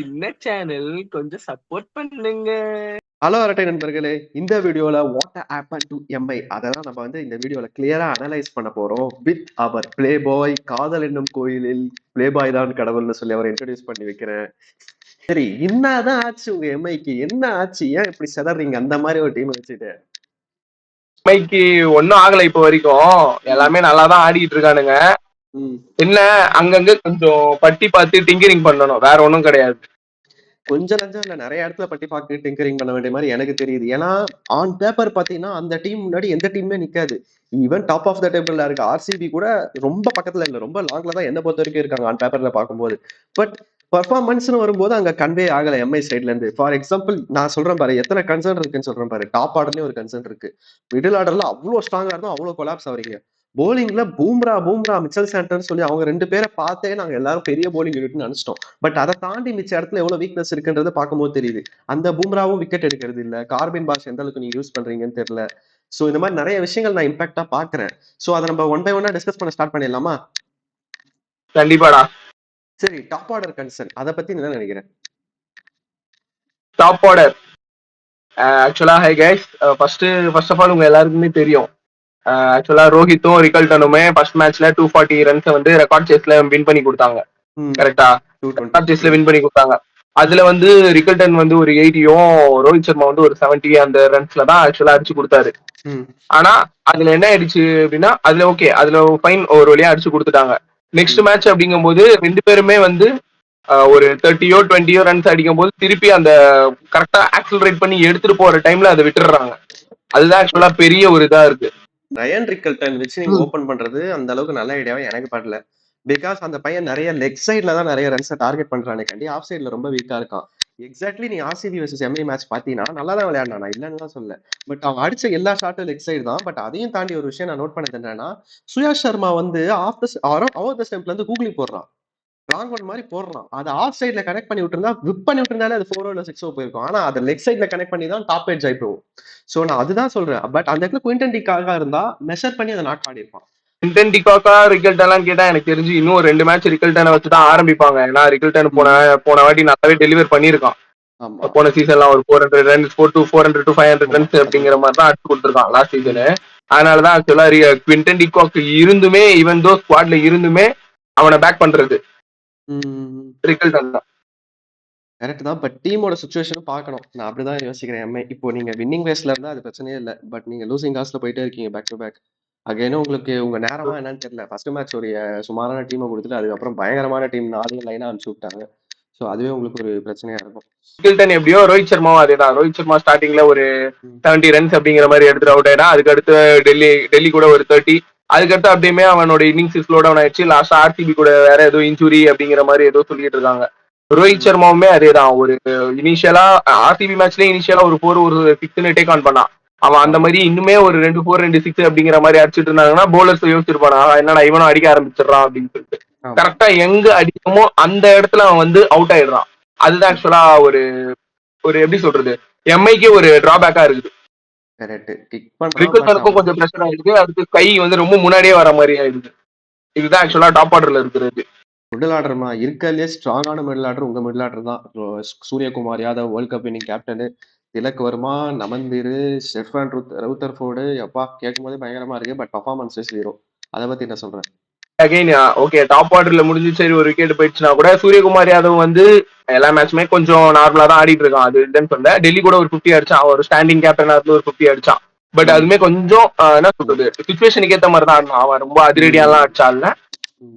சின்ன சேனல் கொஞ்சம் சப்போர்ட் பண்ணுங்க. ஹலோ அரட்டை நண்பர்களே, இந்த வீடியோல வாட் ஹேப்பன் டு எம்ஐ அதெல்லாம் நம்ம வந்து இந்த வீடியோல கிளியரா அனலைஸ் பண்ண போறோம் வித் அவர் பிளே பாய். காதல் என்னும் கோயிலில் பிளே பாய் தான் கடவுள்னு சொல்லி அவரை இன்ட்ரோடியூஸ் பண்ணி வைக்கிறேன். சரி, என்னதான் ஆச்சு உங்க எம்ஐக்கு? என்ன ஆச்சு? ஏன் இப்படி செதறீங்க அந்த மாதிரி ஒரு டீம் வச்சுட்டு? எம்ஐக்கு ஒன்னும் ஆகல இப்ப வரைக்கும், எல்லாமே நல்லா தான் ஆடிட்டு இருக்கானுங்க. என்ன அங்கங்க கொஞ்சம் பட்டி பார்த்து டிங்கரிங் பண்ணணும், வேற ஒன்றும் கிடையாது. கொஞ்சம் நஞ்சம் இல்ல, நிறைய இடத்துல பட்டி பார்த்து டிங்கரிங் பண்ண வேண்டிய மாதிரி எனக்கு தெரியுது. ஏன்னா ஆன் பேப்பர் பாத்தீங்கன்னா அந்த டீம் முன்னாடி எந்த டீமே நிக்காது. ஈவன் டாப் ஆஃப் த டேபிள்ல இருக்க ஆர்சிபி கூட ரொம்ப பக்கத்துல இல்ல, ரொம்ப லாங்ல தான் என்ன பொறுத்த வரைக்கும் இருக்காங்க ஆன் பேப்பர்ல பார்க்கும்போது. பட் பர்ஃபார்மன்ஸ்னு வரும்போது அங்க கன்வே ஆகல எம்ஐ சைட்ல இருந்து. ஃபார் எக்ஸாம்பிள் நான் சொல்றேன் பாரு, எத்தனை கன்சர்ன் இருக்குன்னு சொல்றேன் பாரு. டாப் ஆர்டர்லயும் ஒரு கன்சர்ன் இருக்கு, மிடில் ஆர்டர்ல அவ்வளவு ஸ்ட்ராங்கா இருந்தோம், அவ்வளவு கொலாப்ஸ் ஆவறீங்க. போலிங்ல பூம்ரா மிச்சல் சாண்டர்னு சொல்லி அவங்க ரெண்டு பேரை பார்த்தே நாங்க எல்லாரும் பெரிய போலிங் யூனிட்னு நினைச்சிட்டோம். பட் அதை தாண்டி மிச்ச இடத்துல எவ்வளவு வீக்னஸ் இருக்குன்றத பார்க்கும்போது தெரியுது. அந்த பூம்ராவும் விக்கெட் எடுக்கிறது இல்ல, கார்பின் பாஷ் எந்த அளவுக்கு நீங்க யூஸ் பண்றீங்கன்னு தெரியல. சோ இந்த மாதிரி நிறைய விஷயங்கள் நான் இம்பாக்டா பாக்குறேன். சோ அதை நம்ம ஒன் பை ஒன்னா டிஸ்கஸ் பண்ண ஸ்டார்ட் பண்ணிடலாமா? கண்டிப்பாடா. சரி, டாப் ஆர்டர் கன்சர்ன் அதை பத்தி என்ன நினைக்கிறேன்? டாப் ஆர்டர் ஆக்சுவலா hi guys, first of all உங்க எல்லாருக்குமே தெரியும், ஆக்சுவலா ரோஹித்தும் ரிகல்டனுமே ஃபர்ஸ்ட் மேட்ச்ல 240 ரன்ஸ் வந்து ரெக்கார்ட் சேஸ்ல வின் பண்ணி கொடுத்தாங்க. கரெக்டா? ரெக்கார்ட் சேஸ்ல வின் பண்ணி கொடுத்தாங்க. அதுல வந்து ரிகல்டன் வந்து ஒரு 80யும் ரோஹித் சர்மா வந்து ஒரு 70 அந்த ரன்ஸ்ல தான் ஆக்சுவலா அடிச்சு கொடுத்தாரு. ஆனா அதுல என்ன ஆயிடுச்சு அப்படின்னா, அதுல ஓகே, அதுல ஃபைன் ஒரு வழியா அடிச்சு கொடுத்துட்டாங்க. நெக்ஸ்ட் மேட்ச் அப்படிங்கும் போது ரெண்டு பேருமே வந்து ஒரு 30யோ 20யோ ரன்ஸ் அடிக்கும் போது திருப்பி அந்த கரெக்டா ஆக்சலரேட் பண்ணி எடுத்துட்டு போற டைம்ல அதை விட்டுறாங்க. அதுதான் ஆக்சுவலா பெரிய ஒரு இதா இருக்கு. ரயன் ரிக்கல்டன் வச்சு நீங்க ஓபன் பண்றது அந்த அளவுக்கு நல்ல ஐடியாவே எனக்கு படல. பிகாஸ் அந்த பையன் நிறைய லெக் சைட்ல தான் நிறைய ரன்ஸை டார்கெட் பண்றானே கண்டி, ஆஃப் சைட்ல ரொம்ப வீக்கா இருக்கான். எக்ஸாக்ட்லி நீ ஆர்சிபி வர்சஸ் எம்ஐ மேட்ச் பாத்தீங்கன்னா நல்லா தான் விளையாடினா, நான் இல்லைன்னு தான் சொல்ல. பட் அவன் அடிச்ச எல்லா ஷாட்டும் லெக் சைடு தான். பட் அதையும் தாண்டி ஒரு விஷயம் நான் நோட் பண்ணது என்னன்னா, சுயாஷ் சர்மா வந்து ஓவர் த ஸ்டெம்ப்ல இருந்து கூகுளி போடுறான், ராங் ஒன் மாதிரி போடுறான். அதை ஆஃப் சைட்ல கனெக்ட் பண்ணி விட்டுருந்தா, விப் பண்ணி விட்டுருந்தாலே அது 4 இல்ல 6 போயிருக்கும். ஆனா அதை லெக் சைட்ல கனெக்ட் பண்ணி தான் டாப் எட்ஜ் ஆயிப்போம். சோ நான் அதுதான் சொல்றேன். பட் அந்த இடத்துல குவிண்டன் டிகாக்கா இருந்தா மெஷர் பண்ணி அதை நாட் ஆடி இருப்பான். குவிண்டன் டிகாக்கா ரிகல்டன் எல்லாம் கேட்டா எனக்கு தெரிஞ்சு இன்னும் 2 மேட்ச் ரிகல்டனை வச்சுதான் ஆரம்பிப்பாங்க. ஏன்னா ரிகல்டன் போன வாட்டி நல்லாவே டெலிவர் பண்ணிருக்கான். போன சீசன்லாம் ஒரு 400 ரன்ஸ் 400 to 500 ரன்ஸ் அப்படிங்கிற மாதிரி தான் அடிச்சு கொடுத்துருக்கான் லாஸ்ட் சீசனு. அதனாலதான் ஆக்சுவலா குவிண்டன் டிகாக் இருந்துமே, ஈவன் தோ ஸ்குவாட்ல இருந்துமே அவனை பேக் பண்றது ரிகல்டன் தான். கரெக்ட் தான். பட் டீமோட சுச்சுவேஷனும் பார்க்கணும். நான் அப்படிதான் யோசிக்கிறேன். எம்ஐ இப்போ நீங்க வின்னிங் வேஸ்ல இருந்தா அது பிரச்சனையே இல்லை. பட் நீங்க லூசிங் காஸ்ட்ல போயிட்டே இருக்கீங்க பேக் டு பேக். அகைனும் உங்களுக்கு உங்க நேரமா என்னன்னு தெரியல. ஃபர்ஸ்ட் மேட்ச் ஒரு சுமாரான டீமை கொடுத்துட்டு அதுக்கப்புறம் பயங்கரமான டீம் 4 லைனா அனுப்பிச்சு விட்டாங்க. சோ அதுவே உங்களுக்கு ஒரு பிரச்சனையா இருக்கும். ரிகல்டன் எப்படியோ ரோஹித் சர்மாவும் அதேதான். ரோஹித் சர்மா ஸ்டார்டிங்ல ஒரு 70 ரன்ஸ் அப்படிங்கிற மாதிரி எடுத்துட்டு அவுட் ஆயிடா. அதுக்கு அடுத்து டெல்லி கூட ஒரு 30. அதுக்கடுத்து அப்படியே அவனோட இன்னிங்ஸ் ஸ்லோ டவுன் ஆயிடுச்சு. லாஸ்ட் ஆர்சிபி கூட வேற ஏதோ இன்ஜுரி அப்படிங்கிற மாதிரி ஏதோ சொல்லிட்டு இருக்காங்க. ரோஹித் சர்மாவுமே அதேதான். ஒரு இனிஷியலா ஆர்சிபி மேட்ச்ல இனிஷியலா ஒரு 4 ஒரு 6 டேக் ஆன் பண்ணான். அவன் அந்த மாதிரி இன்னுமே ஒரு 2 4 2 6 அப்படிங்கிற மாதிரி அடிச்சுட்டு இருந்தாங்கன்னா போலர்ஸ் யோசிச்சிருப்பானா என்னடா இவனும் அடிக்க ஆரம்பிச்சிடறான் அப்படின்னு சொல்லிட்டு. கரெக்டா எங்க அடிக்குமோ அந்த இடத்துல அவன் வந்து அவுட் ஆயிடுறான். அதுதான் ஆக்சுவலா ஒரு எப்படி சொல்றது, எம்ஐக்கு ஒரு டிராபேக்கா இருக்குது. ரிகல்டனுக்கும் கொஞ்சம் பிரஷர் ஆயிடுது. அதுக்கு கை வந்து ரொம்ப முன்னாடியே வர மாதிரி ஆயிடுது. இதுதான் ஆக்சுவலா டாப் ஆர்டர்ல இருக்கிறது. மிடில் ஆர்டர்மா இருக்கலே ஸ்ட்ராங்கான மிடில் ஆர்டர் உங்க மிடில் ஆர்டர் தான். Suryakumar Yadav world cup winning captain, Tilak Varma, Naman Dhir, Sherfane Rutherford, அப்பா கேட்கும் போதே பயங்கரமா இருக்கு. But performance 0. அதை பத்தி என்ன சொல்றேன்? அகைன் ஓகே, டாப் ஆர்டர்ல முடிஞ்சு சரி ஒரு விக்கெட் போயிடுச்சுன்னா கூட சூரியகுமார் யாதவ் வந்து எல்லா மேட்சுமே கொஞ்சம் நார்மலா தான் ஆடிட்டு இருக்கான். அது இல்லைன்னு சொல்ல. டெல்லி கூட ஒரு 50 அடிச்சான். ஒரு ஸ்டாண்டிங் கேப்டன் அதுல ஒரு 50 அடிச்சான். பட் அதுமே கொஞ்சம் என்ன சொல்றது, சுச்சுவேஷனுக்கு ஏத்த மாதிரி தான் ஆடணும். அவன் ரொம்ப அதிரடியாலாம் அடிச்சா இல்ல,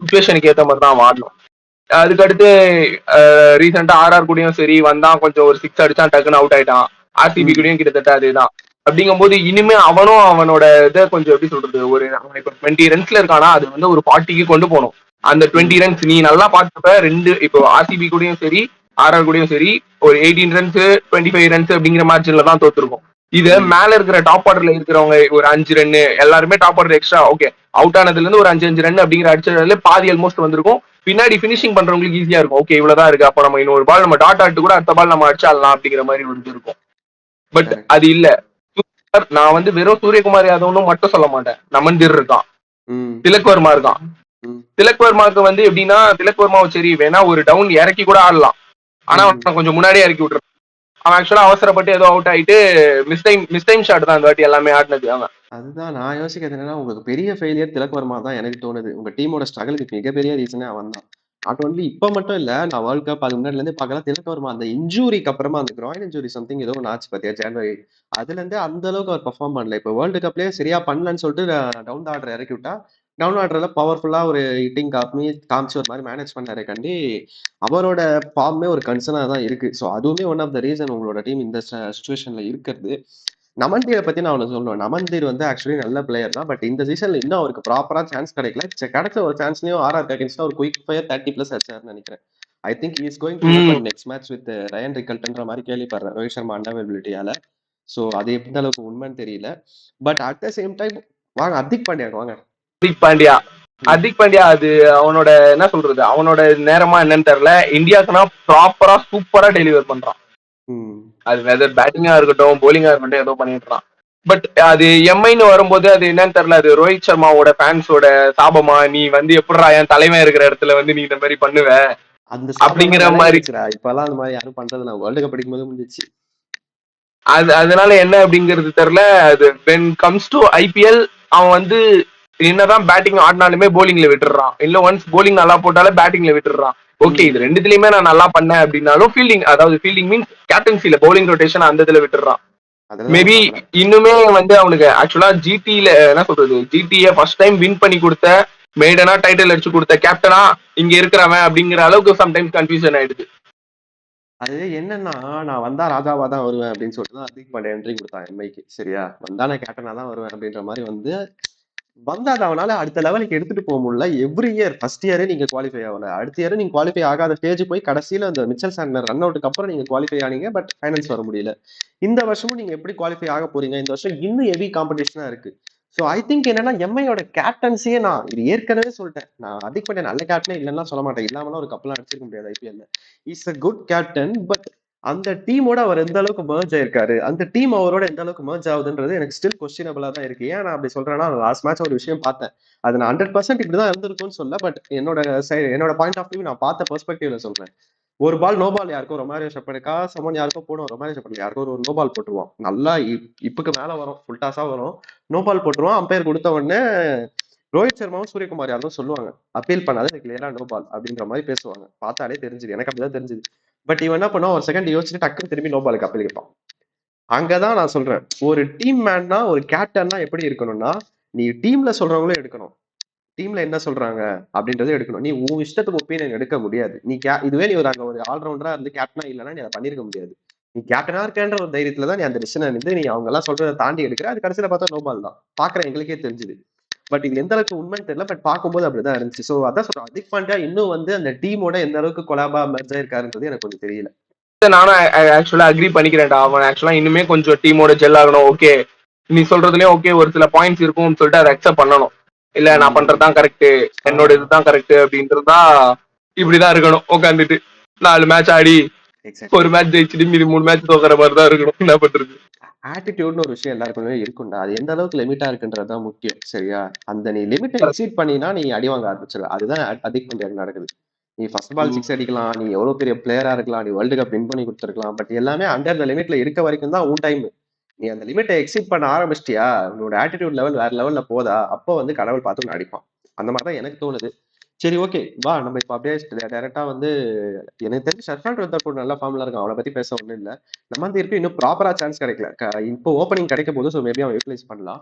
சுச்சுவேஷனுக்கு ஏத்த மாதிரி தான் அவன் ஆடணும். அதுக்கடுத்து ரீசெண்டா ஆர்ஆர் கூடயும் சரி வந்தான், கொஞ்சம் ஒரு 6 அடிச்சான், டக்குன்னு அவுட் ஆயிட்டான். ஆர்சிபி கூடயும் கிட்டத்தட்ட அதேதான். அப்படிங்கும் போது இனிமே அவனும் அவனோட இதை கொஞ்சம் எப்படி சொல்றது, ஒரு இப்ப 20 ரன்ஸ்ல இருக்கானா அது வந்து ஒரு 40க்கு கொண்டு போகணும். அந்த 20 ரன்ஸ் நீ நல்லா பார்த்துப்ப. இப்போ ஆர்சிபி கூடயும் சரி ஆர்ஆர் கூடயும் சரி ஒரு 18 ரன்ஸ் 25 ரன்ஸ் அப்படிங்கிற மேட்ச்ல தான் தோத்துருக்கும். இது மேல இருக்கிற டாப் ஆர்டர்ல இருக்கிறவங்க ஒரு 5 ரன் எல்லாருமே top order extra okay out ஆனதுல இருந்து ஒரு 5 ரன் அப்படிங்கிற அடிச்சதுல பாதி ஆல்மோஸ்ட் வந்திருக்கும். பின்னாடி பினிஷிங் பண்றவங்களுக்கு ஈஸியா இருக்கும். ஓகே இவ்வளவுதான் இருக்கு, அப்ப நம்ம இன்னொரு பால் நம்ம டாட் ஆட்டு கூட அடுத்த பால் நம்ம அடிச்சாடலாம் அப்படிங்கிற மாதிரி வந்து இருக்கும். பட் அது இல்ல. நான் வந்து வெறும் சூரியகுமார் யாதவ்னு மட்டும் சொல்ல மாட்டேன். நமந்தீர் இருக்கான், திலக் வர்மா இருக்கான். திலக் வர்மாவுக்கு வந்து எப்படின்னா, திலக் வர்மாவை சரி வேணா ஒரு டவுன் இறக்கி கூட ஆடலாம். ஆனா அவனை கொஞ்சம் முன்னாடியே இறக்கி விட்டுறான். அவன் ஆக்சுவலா அவசரப்பட்டு ஏதோ அவுட் ஆயிட்டு மிஸ் டைம் ஷாட் தான் அந்த வாட்டி எல்லாமே ஆடினது அவன். அதுதான் நான் யோசிக்கிறது என்னன்னா, உங்களுக்கு பெரிய ஃபெயிலியர் திலக் வர்மா தான் எனக்கு தோணுது. உங்க டீமோட ஸ்ட்ரகலுக்கு மிகப்பெரிய ரீசனே அவன் தான். நாட் ஒன்லி இப்ப மட்டும் இல்ல, நான் வேர்ல்ட் கப் அது முன்னாடில இருந்தே பார்க்கலாம். திலக் வர்மா அந்த இன்ஜூரிக்கு அப்புறமா அந்த கிராயின் இன்ஜூரி சம்திங் ஏதோ ஒன்று ஆச்சு பாத்தியா ஜனவரி. அதுல இருந்து அந்த அளவுக்கு அவர் பெர்ஃபார்ம் பண்ணல. இப்ப வேர்ல்டு கப்லயே சரியா பண்ணலன்னு சொல்லிட்டு டவுன் ஆர்டர் இறக்கி விட்டா, டவுன் ஆர்டர்ல பவர்ஃபுல்லா ஒரு ஹிட்டிங் காமிச்சு ஒரு மாதிரி மேனேஜ் பண்ணாரு கண்டி அவரோட ஃபார்மே ஒரு கன்சர்னா தான் இருக்கு. ஸோ அதுவுமே ஒன் ஆஃப் த ரீசன் உங்களோட டீம் இந்த சுச்சுவேஷன்ல இருக்கிறது. நமன்தீரை பத்தி நான் ஒன்று சொல்லணும். நமன்தீர் வந்து ஆக்சுவலி நல்ல பிளேயர் தான். பட் இந்த சீசன்ல இன்னும் அவருக்கு ப்ராப்பரா சான்ஸ் கிடைக்கல. கிடைச்ச ஒரு சான்ஸ்லயும் ஆர்ஆர் அகேன்ஸ்டா ஒரு குயிக் ஃபயர் 30+ அடிச்சாருன்னு நினைக்கிறேன். I think he is going to work out next match with Ryan ரிகல்டன்ற மாதிரி கேள்விப்படுறேன் ரோஹித் சர்மா அன்அவைலபிலிட்டியால. ஸோ அது எந்த அளவுக்கு உண்மைன்னு தெரியல. But at the same time வாங்க ஹர்திக் பாண்டியாக்கு வாங்க. ஹர்திக் பாண்டியா அது அவனோட என்ன சொல்றது, அவனோட நேரமா என்னன்னு தெரியல. இந்தியாவுக்குனா ப்ராப்பரா சூப்பரா டெலிவர் பண்றான். அது வெதர் பேட்டிங்கா இருக்கட்டும் போலிங்கா இருக்கட்டும் ஏதோ பண்ணிடுறான். பட் அது எம்ஐன்னு வரும்போது அது என்னன்னு தெரியல. அது ரோஹித் சர்மாவோட ஃபேன்ஸோட சாபமா, நீ வந்து எப்படிடா என் தலைமை இருக்கிற இடத்துல வந்து நீ இந்த மாதிரி பண்ணுவ அப்படிங்கிற மாதிரி. இப்பெல்லாம் அந்த மாதிரி யாரும் பண்றது நான் வேர்ல்டு கப் படிக்கும் போது முடிஞ்சிச்சு. அதனால என்ன அப்படிங்கிறது தெரியல. அது வென் கம்ஸ் டு ஐபிஎல் அவன் வந்து என்னதான் பேட்டிங் ஆடினாலுமே போலிங்ல விட்டுறான். இல்ல ஒன்ஸ் போலிங் நல்லா போட்டாலும் பேட்டிங்ல விட்டுறான். ஓகே இது ரெண்டுத்துலயுமே நான் நல்லா பண்ணேன் அப்படின்னாலும் ஃபீல்டிங், அதாவது ஃபீல்டிங் மீன்ஸ் கேப்டன்சில பவுலிங் ரொட்டேஷன் அந்த இதுல விட்டுறான். மேபி இன்னுமே வந்து அவனுக்கு ஆக்சுவலா ஜிடில என்ன சொல்றது, ஜிடிய ஃபர்ஸ்ட் டைம் வின் பண்ணி கொடுத்த மேடனா டைட்டில் அடிச்சு கொடுத்த கேப்டனா இங்க இருக்கிறவன் அப்படிங்கிற அளவுக்கு சம்டைம்ஸ் கன்ஃபியூஷன் ஆயிடுது. அது என்னன்னா நான் வந்தா ராஜாவா தான் வருவேன் அப்படின்னு சொல்லிட்டு தான் ஹர்திக் பாண்டியா என்ட்ரி கொடுத்தான் எம்ஐக்கு. சரியா வந்தா நான் கேப்டனா தான் வருவேன் அப்படின்ற மாதிரி வந்தா அது அவனால அடுத்த லெவலுக்கு எடுத்துட்டு போக முடியல. எவ்ரி இயர் ஃபர்ஸ்ட் இயரே நீங்க குவாலிஃபை ஆகல, அடுத்த இயர் நீங்க குவாலிஃபை ஆகாத ஸ்டேஜ் போய் கடைசியில அந்த மிச்சல் சாண்டனர் ரன் அவுட்டுக்கு அப்புறம் நீங்க குவாலிஃபை ஆனீங்க. பட் ஃபைனல்ஸ் வர முடியல. இந்த வருஷமும் நீங்க எப்படி குவாலிஃபை ஆக போறீங்க? இந்த வருஷம் இன்னும் ஹெவி காம்படிஷனா இருக்கு. ஸோ ஐ திங்க் என்னன்னா எம்ஐயோட கேப்டன்சியே நான் இது ஏற்கனவே சொல்லிட்டேன். நான் ஹர்திக் பாண்டியா நல்ல கேப்டனே இல்லைன்னா சொல்ல மாட்டேன். இல்லாமலாம் ஒரு கப்பலாம் அடிச்சிருக்க முடியாது ஐபிஎல்ல. Is a good captain. But அந்த டீமோட அவர் எந்த அளவுக்கு மர்ஜ் ஆயிருக்காரு, அந்த டீம் அவரோட எந்த அளவுக்கு மர்ஜ் ஆகுதுன்றது எனக்கு ஸ்டில் கொஸ்டினபிளா தான் இருக்கு. ஏன் நான் அப்படி சொல்றேன்னா லாஸ்ட் மேட்ச் ஒரு விஷயம் பார்த்தேன். அது நான் 100% இப்படிதான் இருந்திருக்கும்னு சொல்ல. பட் என்னோட பாயிண்ட் ஆஃப் வியூ நான் பார்த்த பெர்ஸ்பெக்டிவ்ல சொல்றேன். ஒரு பால் நோ பால் யாருக்கும் ரொமாரியோ ஷெப்பர்டுக்கா சமன் யாருக்கும் போடும். ரொமாரியோ ஷெப்பர்டு யாருக்கும் ஒரு நோ பால் போட்டுருவான். நல்லா இப்புக்கு மேல வரும், ஃபுல் டாஸா வரும், நோ பால் போட்டுருவான். அம்பையர் கொடுத்த உடனே ரோஹித் சர்மாவும் சூரியகுமார் யாரும் சொல்லுவாங்க அப்பீல் பண்ணாத கிளியரா நோ பால் அப்படின்ற மாதிரி பேசுவாங்க. பார்த்தாலே தெரிஞ்சுது, எனக்கு அப்படிதான் தெரிஞ்சுது. பட் இவன் என்ன பண்ணா ஒரு செகண்ட் யோசிச்சுட்டு டக்குன்னு திரும்பி நோ பாலுக்கு அப்பீல் கேட்பான். அங்கதான் நான் சொல்றேன், ஒரு டீம் மேன்னா ஒரு கேப்டன்னா எப்படி இருக்கணும்னா நீ டீம்ல சொல்றவங்களும் எடுக்கணும், டீம்ல என்ன சொல்றாங்க அப்படின்றத எடுக்கணும். நீ உன் இஷ்டத்துக்கு ஒப்பீனியன் எடுக்க முடியாது. இதுவே நீ அங்க ஒரு ஆல்ரவுண்டரா இருந்து கேப்டனா இல்லைன்னா நீ அதை பண்ணிருக்க முடியாது. நீ கேப்டனா இருக்கன்ற ஒரு தைரியத்துல தான் நீ அந்த டிசிஷன் வந்து நீ அவங்க எல்லாம் சொல்றதை தாண்டி எடுக்கிற. அது கடைசியில பார்த்தா நோபால் தான் பாக்குற எங்களுக்கே தெரிஞ்சுது. பட் இது எந்த அளவுக்கு உண்மைன்னு தெரியல. பட் பார்க்கும்போது அப்படிதான் இருந்துச்சு. சோ அதான் சொல்றேன், ஹர்திக் பாண்டியா இன்னும் வந்து அந்த டீமோட எந்த அளவுக்கு கொலாபா மெர்ஜ் ஆயிருக்காருன்றது எனக்கு கொஞ்சம் தெரியல. நானும் ஆக்சுவலா அக்ரி பண்ணிக்கிறேன்டா. அவன் ஆக்சுவலா இன்னுமே கொஞ்சம் டீமோட ஜெல் ஆகணும். ஓகே நீ சொல்றதுலயும் ஓகே ஒரு சில பாயிண்ட்ஸ் இருக்கும்னு சொல்லிட்டு அதை அக்செப்ட் பண்ணணும். இல்ல நான் பண்றதுதான் கரெக்ட், என்னோட இதுதான் கரெக்ட் அப்படின்றதுதான். இப்படிதான் இருக்கணும். உட்காந்துட்டு 4 மேட்ச் ஆடி ஒரு மேட்ச் ஜெயிச்சுட்டு மீதி 3 மேட்ச் தோக்குற மாதிரி தான் இருக்கணும். என்ன பண்றது? ஆட்டிடியூட்னு ஒரு விஷயம் எல்லாருக்குமே இருக்கும்டா. அது எந்த அளவுக்கு லிமிட்டா இருக்குன்றதுதான் முக்கியம். சரியா அந்த நீ லிமிட்டை எக்ஸீட் பண்ணினா நீ அடி வாங்க ஆரம்பிச்சிருவ. அதுதான் ஹர்திக் பாண்டியாக்கு நடக்குது. நீ ஃபர்ஸ்ட் பால் 6 அடிக்கலாம், நீ எவ்வளவு பெரிய பிளேயரா இருக்கலாம், நீ வேர்ல்டு கப் வின் பண்ணி கொடுத்துருக்கலாம். பட் எல்லாமே அண்டர் த லிமிட்ல இருக்க வரைக்கும் தான் உன் டைம். நீ அந்த லிமிட்டை எக்ஸீட் பண்ண ஆரம்பிச்சிட்டியா, உன்னோட ஆட்டிடியூட் லெவல் வேற லெவல்ல போதா, அப்போ வந்து கடவுள் பார்த்து அடிப்பான். அந்த மாதிரிதான் எனக்கு தோணுது. சரி ஓகே வா நம்ம இப்ப அப்படியே டைரக்டா வந்து எனக்கு தெரிஞ்சு ஷர்ஃபான் ரத்தார் நல்ல ஃபார்ம்ல இருக்கான். அவனை பத்தி பேச ஒண்ணும் இல்ல. நம்ம வந்து இருக்கு இன்னும் ப்ராப்பரா சான்ஸ் கிடைக்கல. இப்போ ஓப்பனிங் கிடைக்க போது ஸோ மேபி அவன் யூட்டிலைஸ் பண்ணலாம்.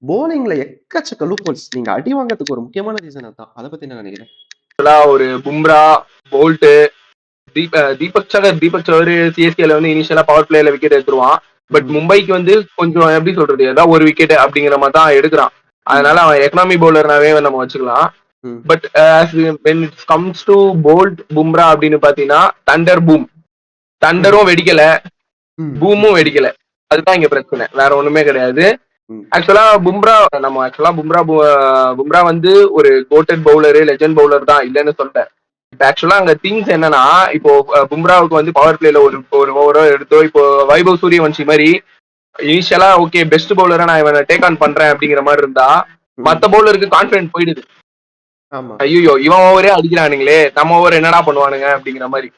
போலிங்ல எக்கச்சக்க லூப் ஹோல்ஸ். நீங்க அடி வாங்கறதுக்கு ஒரு முக்கியமான ரீசன் அதான். அதை பத்தி என்ன நினைக்கிறேன்? ஒரு பும்ரா, போல்ட், தீபக் சகர் சிஎஸ்கேல வந்து இனிஷியலா பவர் பிளேல விக்கெட் எடுத்துருவான். பட் மும்பைக்கு வந்து கொஞ்சம் எப்படி சொல்றது, ஏதாவது ஒரு விக்கெட் அப்படிங்கிற மாதிரி தான் எடுக்கிறான். அதனால அவன் எக்கனாமி பவுலர்னாவே நம்ம வச்சுக்கலாம். But when it comes to Boult Bumrah அப்படின்னு பாத்தீங்கன்னா தண்டரும் வெடிக்கல, பூமும் வெடிக்கல. அதுதான் இங்க பிரச்சனை, வேற ஒண்ணுமே கிடையாது. ஆக்சுவலா பும்ரா வந்து ஒரு கோட்டட் பவுலரு, லெஜண்ட் பவுலர் தான், இல்லைன்னு சொல்றேன். ஆக்சுவலா அங்க திங்ஸ் என்னன்னா, இப்போ பும்ராவுக்கு வந்து பவர் பிளேல ஒரு ஓவரோ எடுத்தோ, இப்போ வைபவ் சூரியவன்ஷி மாதிரி இனிஷியலா ஓகே பெஸ்ட் பவுலரா நான் இவனை டேக் ஆன் பண்றேன் அப்படிங்கிற மாதிரி இருந்தா மத்த பவுலருக்கு கான்பிடன்ட் போயிடுது. ஐயோ இவன் ஓவரே அடிக்கிறானுங்களே, நம்ம ஓவர் என்னடா பண்ணுவானுங்க அப்படிங்கிற மாதிரி.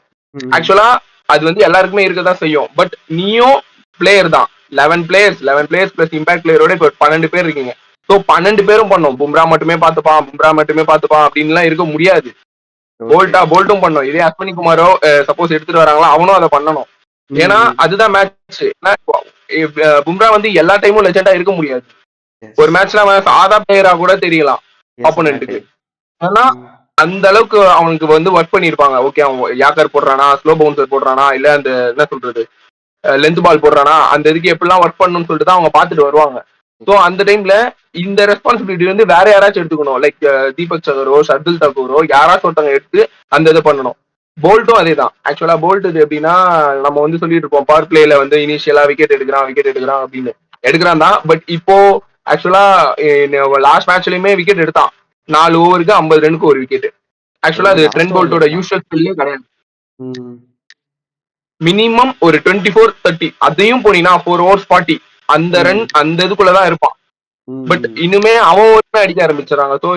ஆக்சுவலா அது வந்து எல்லாருக்குமே இருக்கதான் செய்யும். பட் நீயும் பிளேயர் தான். 11 பிளேயர்ஸ் பிளஸ் இம்பாக்ட் பிளேயரோட இப்போ 12 பேர் இருக்கீங்க. ஸோ 12 பேரும் பண்ணும். பும்ரா மட்டுமே பார்த்துப்பான் அப்படின்லாம் இருக்க முடியாது. போல்ட்டும் பண்ணும். இதே அஸ்வினி குமாரோ சப்போஸ் எடுத்துட்டு வராங்களா, அவனும் அதை பண்ணணும். ஏன்னா அதுதான் மேட்ச். பும்ரா வந்து எல்லா டைமும் லெஜெண்டா இருக்க முடியாது. ஒரு மேட்ச்ல அவன் சாதா பிளேயரா கூட தெரியலாம் ஆப்போனன்ட்டுக்கு. ஆனா அந்த அளவுக்கு அவனுக்கு வந்து ஒர்க் பண்ணிருப்பாங்க. ஓகே, அவன் யாக்கர் போடுறானா, ஸ்லோ பவுன்சர் போடுறானா, இல்ல அந்த என்ன சொல்றது லென்த் பால் போடுறானா, அந்த இதுக்கு எப்படிலாம் ஒர்க் பண்ணணும்னு சொல்லிட்டு தான் அவங்க பாத்துட்டு வருவாங்க. ஸோ அந்த டைம்ல இந்த ரெஸ்பான்சிபிலிட்டி வந்து வேற யாராச்சும் எடுத்துக்கணும். லைக் தீபக் சகரோ, ஷர்துல் தாக்கூரோ யாராச்சும் ஒருத்தவங்க எடுத்து அந்த இதை பண்ணணும். போல்ட்டும் அதே தான். ஆக்சுவலா போல்ட் இது எப்படின்னா, நம்ம வந்து சொல்லிட்டு இருப்போம் பவர் பிளேல வந்து இனிஷியலா விக்கெட் எடுக்கிறான் அப்படின்னு எடுக்கிறான் தான். பட் இப்போ ஆக்சுவலா லாஸ்ட் மேட்ச்லயுமே விக்கெட் எடுத்தான். 4 ஓவருக்கு 50 ரனுக்கு ஒரு விக்கெட். ஆக்சுவலா அது ட்ரெண்ட் போல்ட்டோட யூஷுவல் ஸ்கில்லே கிடையாது. மினிமம் ஒரு 24-30 அதையும் போனீங்கன்னா 4 overs 40 அந்த ரன் அந்த இதுக்குள்ளதான் இருப்பான். பட் இன்னுமே அவன் அடிக்க ஆரம்பிச்சிடறாங்க. ஸோ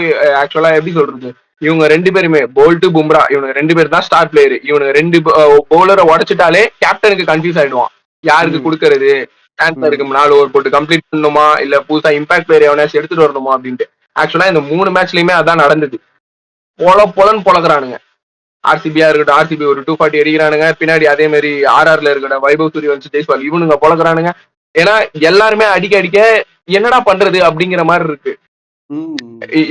ஆக்சுவலா எப்படி சொல்றது, இவங்க 2 பேருமே போல்ட் பும்ரா இவங்க 2 பேர் தான் ஸ்டார் பிளேயர். இவங்க 2 பவுலரை உடைச்சிட்டாலே கேப்டனுக்கு கன்ஃபியூஸ் ஆயிடுவான். யாருக்கு கொடுக்கறது, சான்சருக்கு 4 ஓவர் போட்டு கம்ப்ளீட் பண்ணணுமா, இல்ல புதுசா இம்பாக்ட் பிளேயர் எவனாச்சும் எடுத்துட்டு வரணுமா அப்படின்ட்டு. ஆக்சுவலா இந்த 3 மேட்ச்லயுமே அதான் நடந்தது. பொலன்னு பொழக்கிறானுங்க. ஆர்சிபியா இருக்கட்டும், ஆர்சிபி ஒரு 240 அடிக்கிறானுங்க. பின்னாடி அதே மாதிரி ஆர்ஆர்ல இருக்கிற வைபவ் சூரியவன்சி, ஜெய்ஸ்வால் இவனுங்க பொழக்கிறானுங்க. ஏன்னா எல்லாருமே அடிக்க என்னடா பண்றது அப்படிங்கிற மாதிரி இருக்கு.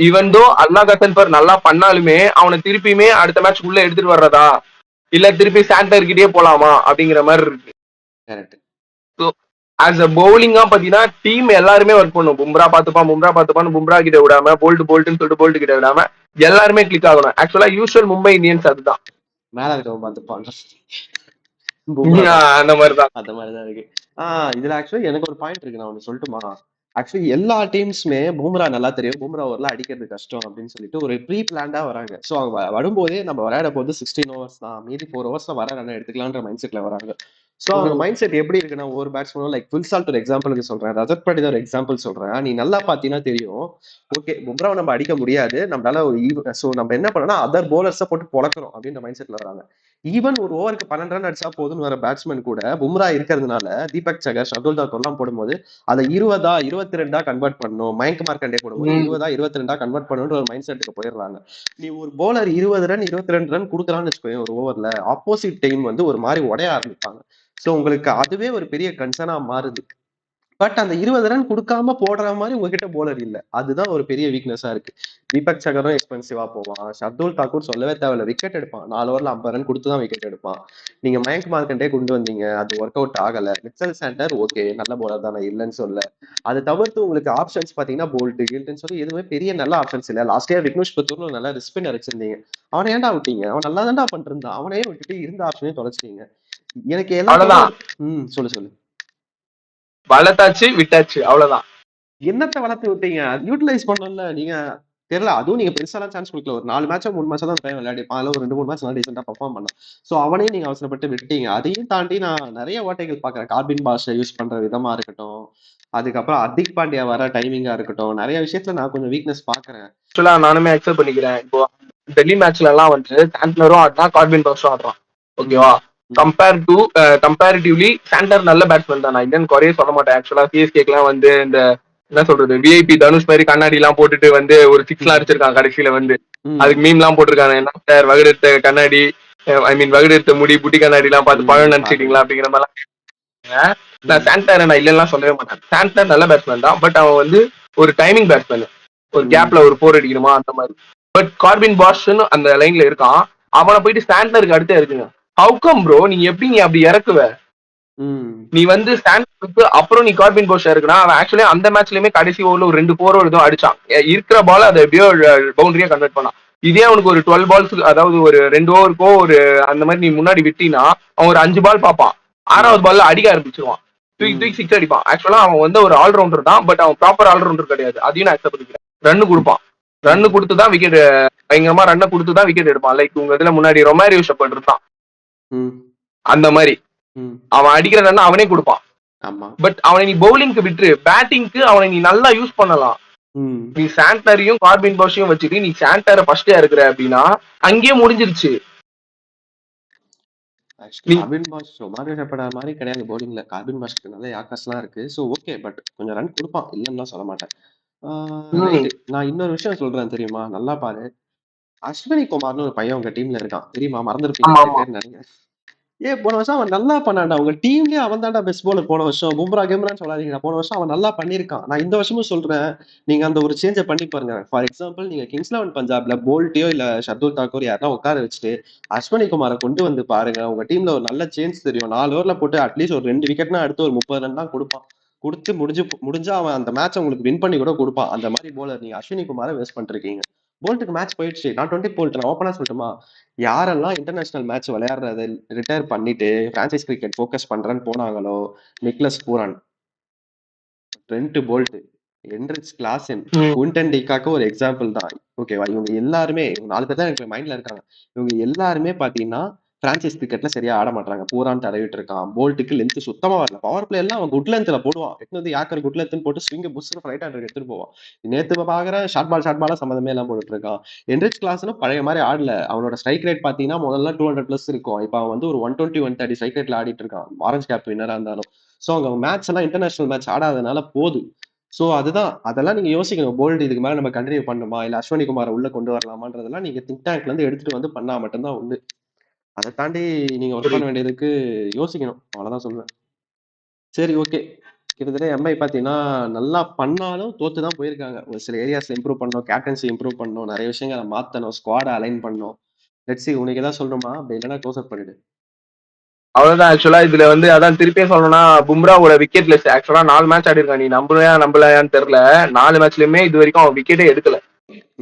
ஈவன் தோ அல்லாஹ் கசன்பர் நல்லா பண்ணாலுமே அவனை திருப்பியுமே அடுத்த மேட்ச் உள்ள எடுத்துட்டு வர்றதா, இல்ல திருப்பி சாண்டர் கிட்டே போலாமா அப்படிங்கிற மாதிரி இருக்கு. ஆஸ் அ பவுலிங்கா பாத்தீங்கன்னா டீம் எல்லாருமே ஒர்க் பண்ணும். பும்ரா பாத்துப்பான்னு பும்ரா கிட்ட விடாம, போல்ட்னு சொல்லிட்டு போல்ட் கிட்ட விடாம எல்லாருமே கிளிக் ஆகணும். ஆக்சுவலா யூசுவல் மும்பை இந்தியன்ஸ் அதுதான். மேல இருக்கவன் பாத்துப்பாங்க அந்த மாதிரிதான் இருக்கு. இதுல ஆக்சுவலி எனக்கு ஒரு பாயிண்ட் இருக்கு, நான் ஒண்ணு சொல்லட்டுமா? ஆக்சுவலி எல்லா டீம்ஸுமே பூம்ரா நல்லா தெரியும், பூம்ரா ஓவர்ல அடிக்கிறது கஷ்டம் அப்படின்னு சொல்லிட்டு ஒரு ப்ரீ பிளான்டா வராங்க. ஸோ அவங்க வரும்போதே நம்ம விளையாட போது 16 overs தான், மீதி 4 overs வர ரன் எடுத்துக்கலான்ற மைண்ட் செட்ல வராங்க. ஸோ அவங்க மைண்ட் செட் எப்படி இருக்குன்னா, ஒரு பேட்ஸ்மேனும் லைக் ஃபுல் சால்ட் ஒரு எக்ஸாம்பிளுக்கு சொல்றேன், ரஜத் பாட்டில் ஒரு எக்ஸாம்பிள் சொல்றேன். நீ நல்லா பாத்தீங்கன்னா தெரியும். ஓகே, பும்ராவை நம்ம அடிக்க முடியாது, நம்மளால ஒரு ஸோ நம்ம என்ன பண்ணோம்னா அதர் போலர்ஸை போட்டு பொழக்கிறோம் அப்படின்ற மைண்ட் செட்ல வராங்க. ஈவன் ஒரு ஓவருக்கு 12 ரன் அடிச்சா போதும்னு வர பேட்ஸ்மேன் கூட பும்ரா இருக்கிறதுனால தீபக் சகர், ஷர்துல் தாக்கூர் எல்லாம் போடும்போது அதை 20 22 கன்வெர்ட் பண்ணணும், மயங்க் மார்க்கண்டே போடும்போது 20 22 கன்வெர்ட் பண்ணணும்ன்ற ஒரு மைண்ட் செட்டுக்கு போயிடுறாங்க. நீ ஒரு போலர் 20 ரன் 22 ரன் கொடுக்குறான்னு வச்சுக்கோங்க ஒரு ஓவர்ல, ஆப்போசிட் டீம் வந்து ஒரு மாதிரி உடைய ஆரம்பிப்பாங்க. சோ உங்களுக்கு அதுவே ஒரு பெரிய கன்சர்னா மாறுது. பட் அந்த 20 ரன் கொடுக்காம போடுற மாதிரி உங்ககிட்ட போலர் இல்ல, அதுதான் ஒரு பெரிய வீக்னஸா இருக்கு. தீபக் சகரும் எக்ஸ்பென்சிவா போவான், ஷர்துல் தாக்கூர் சொல்லவே தேவையில்ல, விக்கெட் எடுப்பான், 4 ஓவர்ல 50 ரன் கொடுத்துதான் விக்கெட் எடுப்பான். நீங்க மயங்க் மார்க்கண்டே கொண்டு வந்தீங்க, அது ஒர்க் அவுட் ஆகல. மிச்சல் சாண்டர் ஓகே நல்ல போலர் தான், நான் இல்லைன்னு சொல்ல. அது தவிர்த்து உங்களுக்கு ஆப்ஷன்ஸ் பாத்தீங்கன்னா போல்ட் கில்ட்னு சொல்லி எதுவுமே பெரிய நல்ல ஆப்ஷன்ஸ் இல்ல. லாஸ்ட் இயர் விக்னேஷ் பத்தூர்னு நல்ல ரிஸ்பின் வச்சிருந்தீங்க, அவனை ஏன்டா விட்டீங்க? அவன் நல்லா தான்டா பண்ணிருந்தான், அவனையே விட்டுட்டு இருந்த ஆப்ஷனையும் தொலைச்சிட்டீங்க. எனக்கு எல்லாம் சொல்லு வளர்த்தாச்சு விட்டாச்சு அவ்வளவுதான். என்னத்தை வளர்த்து விட்டீங்க, யூட்டிலைஸ் பண்ணல நீங்க. தெரியல, அதுவும் நீங்க பெருசாலாம் சான்ஸ் கொடுக்கல. ஒரு 4 மேட்சோ 3 மேட்சோ தான் பையன் விளையாடிப்பான், அதுல ஒரு 2-3 மேட்ச் நல்லா டீசெண்டா பெர்ஃபார்ம் பண்ணான். சோ அவனையும் நீங்க அவசரப்பட்டு விட்டீங்க. அதையும் தாண்டி நான் நிறைய ஓட்டைகள் பாக்குறேன். கார்பின் பாஷை யூஸ் பண்ற விதமா இருக்கட்டும், அதுக்கப்புறம் ஹர்திக் பாண்டியா வர டைமிங்கா இருக்கட்டும், நிறைய விஷயத்துல நான் கொஞ்சம் வீக்னஸ் பாக்குறேன். ஆக்சுவலா நானுமே அக்செப்ட் பண்ணிக்கிறேன். இப்போ டெல்லி மேட்ச்ல எல்லாம் வந்து சாண்ட்லரும் ஆடுறான், கார்பின் பாஷும் ஆடுறான். ஓகேவா? கம்பேரிட்டிவ்லி சாண்டர் நல்ல பேட்ஸ்மேன் தான், நான் இல்லைன்னு குறைய சொல்ல மாட்டேன். ஆக்சுவலா சிஎஸ்கேக்குலாம் வந்து இந்த என்ன சொல்றது விஐபி தனுஷ் மாதிரி கண்ணாடி எல்லாம் போட்டுட்டு வந்து ஒரு 6 எல்லாம் அடிச்சிருக்காங்க கடைசியில வந்து. அதுக்கு மீம் எல்லாம் போட்டிருக்காங்க, என்ன சார் வகுடெடுத்த கண்ணாடி, ஐ மீன் வகுடெடுத்த முடி, புட்டி கண்ணாடி எல்லாம் பார்த்து பழம் நினைச்சிட்டீங்களா அப்படிங்கிற மாதிரிலாம். நான் சாண்டர் நான் இல்லைன்னா சொல்லவே மாட்டேன். சாண்டர் நல்ல பேட்ஸ்மேன் தான், பட் அவன் வந்து ஒரு டைமிங் பேட்ஸ்மேன், ஒரு கேப்ல ஒரு 4 அடிக்கணுமா அந்த மாதிரி. பட் கார்பின் பாஷ்னு அந்த லைன்ல இருக்கான், அவனை போயிட்டு சாண்டருக்கு அடுத்தே இருக்குங்க. ஹவு கம் ப்ரோ, நீ அப்படி இறக்குவ? நீ வந்து ஸ்டாண்டர்டுக்கு அப்புறம் நீ கார்பின் போஷ் இருக்குன்னா, அவன் ஆக்சுவலி அந்த மேட்ச்லயுமே கடைசி ஓவர்ல ஒரு 2 4 ஏதோ அடிச்சான். இருக்கிற பால் அதை எப்படியோ பவுண்டரியா கன்வெர்ட் பண்ணான். இதே அவனுக்கு ஒரு 12 பால்ஸ், அதாவது ஒரு 2 ஓவருக்கோ ஒரு அந்த மாதிரி நீ முன்னாடி விட்டினா அவன் ஒரு 5 பால் பார்ப்பான், 6வது பால்ல அடிக்க ஆரம்பிச்சிருவான், தூக்கி 6 அடிப்பான். ஆக்சுவலா அவன் வந்து ஒரு ஆல்ரவுண்டர் தான், பட் அவன் ப்ராப்பர் ஆல்ரவுண்டர் கிடையாது. அதையும் நான் அக்செப்ட் பண்ணிக்கிறேன். ரன்னு கொடுப்பான், ரன்னு கொடுத்துதான் விக்கெட், பயங்கரமா ரன்னை கொடுத்துதான் விக்கெட் எடுப்பான். லைக் உங்க இதுல முன்னாடி ரொமாரியோ ஷெப்பர்ட் இருக்கான், அந்த மாதிரி அவன் அடிக்கிற ரன் அவனே கொடுப்பான். பட் அவனை நீ பவுலிங்க்கு விட்டு பேட்டிங்க்கு அவனை நீ நல்லா யூஸ் பண்ணலாம். நீ சாண்டரையும் கார்பின் பாஷையும் வச்சுட்டு நீ சாண்டரை ஃபர்ஸ்டா இருக்கிற அப்படின்னா அங்கேயே முடிஞ்சிருச்சு. Actually Corbin Bosch Romario Shepherd மாதிரி கிடையாது பவுலிங்ல. கார்பின் பாஷ்க்கு நல்ல யாக்கர்ஸ்லாம் இருக்கு. ஸோ ஓகே, பட் கொஞ்சம் ரன் கொடுப்பான், இல்லைன்னு சொல்ல மாட்டேன். ம். ரைட்டு, நான் இன்னொரு விஷயம் சொல்றேன் தெரியுமா, நல்லா பாரு. அஸ்வினி குமார்னு ஒரு பையன் உங்க டீம்ல இருக்கான் தெரியுமா, மறந்துருப்பீங்க ஆமா நிறைய ஆமா. பேர் நிறைய. போன வருஷம் அவன் நல்லா பண்ணான்டா. உங்க டீம்லயே அவன் தான்டா பெஸ்ட் பவுலர் போன வருஷம். பும்ரா கேம்ரான்னு சொல்லாதீங்கடா. போன வருஷம் அவன் நல்லா பண்ணியிருக்கான். நான் இந்த வருஷமும் சொல்றேன். நீங்க அந்த ஒரு சேஞ்ச பண்ணி பாருங்க. ஃபார் எக்ஸாம்பிள், நீங்க கிங்ஸ் 11 பஞ்சாப்ல போல்ட்டையோ இல்ல ஷர்துல் தாக்கூர் யாருன்னா உட்கார வச்சுட்டு அஸ்வினி குமாரை கொண்டு வந்து பாருங்க. உங்க டீம்ல ஒரு நல்ல சேஞ்ச் தெரியும். 4 ஓவர்ல போட்டு அட்லீஸ்ட் ஒரு 2 விக்கெட்னா அடுத்து ஒரு 30 ரன் தான் கொடுப்பான். கொடுத்து முடிஞ்சா அவன் அந்த மேட்ச் உங்களுக்கு வின் பண்ணி கூட கொடுப்பான். அந்த மாதிரி போலர் நீங்க அஸ்வினி குமாரை வேஸ்ட் பண்ணிருக்கீங்க. போல்ட்டுக்கு மேட்ச் போயிடுச்சு. நான் 20 போல்ட் நான் ஓப்பனா சொல்லட்டுமா, யாரெல்லாம் இன்டர்நேஷனல் மேட்ச் விளையாடுறத ரிட்டையர் பண்ணிட்டு பிரான்சைஸ் கிரிக்கெட் ஃபோக்கஸ் பண்றேன்னு போனாங்களோ, Nicholas Pooran, Trent Boult, Heinrich Klaasen, ம். குவிண்டன் டிகாக்கு ஒரு எக்ஸாம்பிள் தான். ஓகேவா, இவங்க எல்லாருமே 4 பேர் தான் எனக்கு மைண்ட்ல இருக்காங்க. இவங்க எல்லாருமே பாத்தீங்கன்னா பிரான்சைஸ் கிரிக்கெட்ல சரியா ஆட மாட்டாங்க. பூரான் தடவிட்டு இருக்கான். போல்ட்டுக்கு லென்த் சுத்தமா வரல. பவர் பிளே எல்லாம் அவன் குட் லென்த்ல போடுவான். எடுத்து வந்து யாக்கர் குட் லென்த்னு போட்டு ஸ்விங் புஷ் ரைட் ஹேண்டர் எடுத்துட்டு போவான். நேத்து பாக்குறேன் ஷார்ட் பாலா சம்மந்தமே எல்லாம் போட்டுட்டு இருக்கான். என்ரிச் கிளாஸ்னு பழைய மாதிரி ஆடல. அவனோட ஸ்ட்ரைக் ரேட் பாத்தீங்கன்னா முதல்ல 200+ இருக்கும். இப்ப அவன் வந்து ஒரு 120 130 ஸ்ட்ரைக் ரேட்ல ஆடிட்டு இருக்கான், ஆரஞ்ச் கேப் வின்னரா இருந்தாலும். சோ அவங்க மேட்ச் எல்லாம் இன்டர்நேஷனல் மேட்ச் ஆடாதனால போகுது. சோ அதுதான், அதெல்லாம் நீங்க யோசிக்கணும். போல்ட் இதுக்கு மேல நம்ம கண்டினியூ பண்ணுமா, இல்ல அஸ்வினி குமாரை உள்ள கொண்டு வரலாமான்றதெல்லாம் நீங்க திங்க் டேங்க்ல இருந்து எடுத்துட்டு வந்து பண்ணா மட்டும்தான் உண்டு. அதை தாண்டி நீங்க ஒர்க் பண்ண புரியுது. வேண்டியதுக்கு யோசிக்கணும். அவ்வளவுதான் சொல்லுவேன். சரி, ஓகே. கிட்டத்தட்ட எம்ஐ பாத்தீங்கன்னா நல்லா பண்ணாலும் தோத்துதான் போயிருக்காங்க. ஒரு சில ஏரியாஸ்ல இம்ப்ரூவ் பண்ணணும், கேப்டன்சி இம்ப்ரூவ் பண்ணணும், நிறைய விஷயங்களை மாத்தணும், ஸ்குவாட அலைன் பண்ணணும். லெட்ஸ் சி, உனக்கு ஏதாவது சொல்லணுமா, அப்படி இல்லைன்னா க்ளோஸ் அப் பண்ணிடு. அவ்வளவுதான். ஆக்சுவலா இதுல வந்து அதான் திருப்பியும் சொல்லணும்னா, பும்ராவோட விக்கெட் லிஸ்ட் ஆக்சுவலா 4 மேட்ச் ஆடி இருக்கான். நீ நம்பலையான்னு தெரியல. 4 மேட்ச்லயுமே இது வரைக்கும் அவன் விக்கெட்டே எடுக்கல.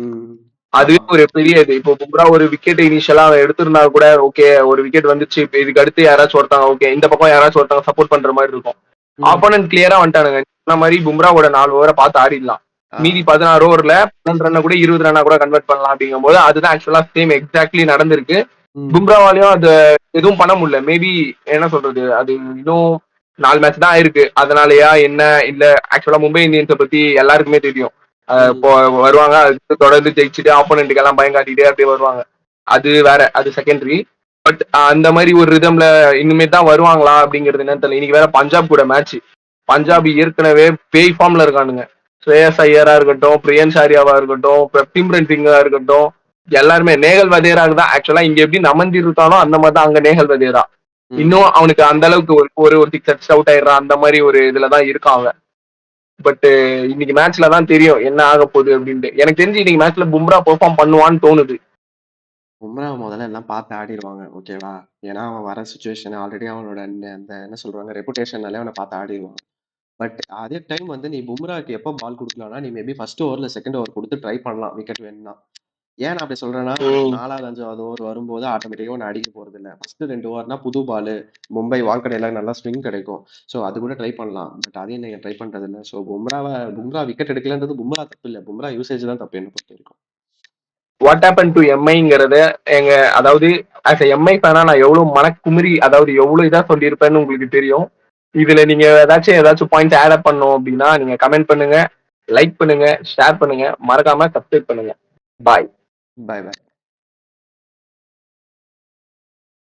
ம். அதுவே ஆமா. ஒரு பெரிய இது. இப்போ பும்ரா ஒரு விக்கெட் இனிஷியலா அவன் எடுத்திருந்தா கூட ஓகே, ஒரு விக்கெட் வந்துச்சு. இப்ப இதுக்கு அடுத்து யாராச்சும் ஒருத்தாங்க ஓகே, இந்த பக்கம் யாராச்சும் ஒருத்தாங்க சப்போர்ட் பண்ற மாதிரி இருக்கும். ம். ஆப்போனன்ட் கிளியரா வந்துட்டானுங்க. இந்த மாதிரி பும்ராவோட 4 ஓவரை பார்த்து ஆடிடலாம். ஆ. மீதி 16 ஓவர்ல 12 ரன்னை கூட 20 ரன்னா கூட கன்வெர்ட் பண்ணலாம். அப்படிங்கும் போது அதுதான் ஆக்சுவலா சேம் எக்ஸாக்ட்லி நடந்திருக்கு. ம். பும்ராவாலையும் அது எதுவும் பண்ண முடியல. மேபி என்ன சொல்றது, அது இன்னும் 4 மேட்ச் தான் ஆயிருக்கு. அதனாலயா என்ன இல்ல, ஆக்சுவலா மும்பை இந்தியன்ஸை பத்தி எல்லாருக்குமே தெரியும். ம். இப்போ வருவாங்க, அதுக்கு தொடர்ந்து ஜெயிச்சுட்டு ஆப்போனண்ட்டுக்கு எல்லாம் பயம் காட்டிட்டே அப்படியே வருவாங்க. அது வேற, அது செகண்டரி. பட் அந்த மாதிரி ஒரு ரிதம்ல இனிமே தான் வருவாங்களா அப்படிங்கிறது என்னன்னு தெரியல. இன்னைக்கு வேற பஞ்சாப் கூட மேட்ச். ம். பஞ்சாப் ஏற்கனவே பேய் ஃபார்ம்ல இருக்கானுங்க. ஸ்ரேயஸ் ஐயரா இருக்கட்டும், பிரியன்ஸ் ஆரியாவா இருக்கட்டும், டிம்ரன் சிங்கா இருக்கட்டும், எல்லாருமே. நேகல் வதேராக்கு தான் ஆக்சுவலா இங்க எப்படி நமந்தி இருக்கானோ அந்த மாதிரி தான் அங்க நேகல் வதேரா. ம். இன்னும் அவனுக்கு அந்த அளவுக்கு ஒரு சிக்ஸ் அவுட் ஆயிடுறான். அந்த மாதிரி ஒரு இதுலதான் இருக்கான் அவன். பட் இன்னைக்கு மேட்ச்ல தான் தெரியும் என்ன ஆக போகுது அப்படின்ட்டு. எனக்கு தெரிஞ்சு இன்னைக்கு மேட்ச்ல பும்ரா பெர்ஃபார்ம் பண்ணுவான்னு தோணுது. பும்ரா முதல்ல எல்லாம் பார்த்து ஆடிடுவாங்க, ஓகேவா. ஏன்னா அவன் வர சுச்சுவேஷன் ஆல்ரெடி அவனோட அந்த என்ன சொல்றாங்க ரெப்புடேஷன்னாலே அவனை பார்த்து ஆடிடுவான். பட் அதே டைம் வந்து நீ பும்ராக்கு எப்போ பால் கொடுக்கலாம்னா, நீ மேபி ஃபர்ஸ்ட் ஓவர்ல செகண்ட் ஓவர் கொடுத்து ட்ரை பண்ணலாம் விக்கெட் வேணும்னா. ஏன் நான் அப்படி சொல்றேன்னா, ம். 4வது 5வது ஓவர் வரும்போது ஆட்டோமேட்டிக்கா ஒன்று அடிக்க போறது இல்ல. ஃபர்ஸ்ட் 2 ஓவர்னா புது பால், மும்பை வால்கடையில நல்லா ஸ்விங் கிடைக்கும். ஸோ அது கூட ட்ரை பண்ணலாம். பட் அதையும் நீங்க ட்ரை பண்றது இல்லை. ஸோ பும்ரா விக்கெட் எடுக்கலன்றது பும்ரா தப்பு இல்லை, பும்ரா யூசேஜ் தான் தப்பு என்ன பொறுத்த வரைக்கும். வாட் ஹேப்பன் டு எம்ஐங்கிறத எங்க, அதாவது ஆஸ் எம்ஐ ஃபேனா நான் எவ்வளவு மனக்குமுறி, அதாவது எவ்வளவு இதா சொல்லியிருப்பேன்னு உங்களுக்கு தெரியும். இதுல நீங்க ஏதாச்சும் பாயிண்ட் ஆட் அப் பண்ணணும் அப்படின்னா நீங்க கமெண்ட் பண்ணுங்க, லைக் பண்ணுங்க, ஷேர் பண்ணுங்க, மறக்காம சப்ஸ்கிரைப் பண்ணுங்க. பாய். Bye by.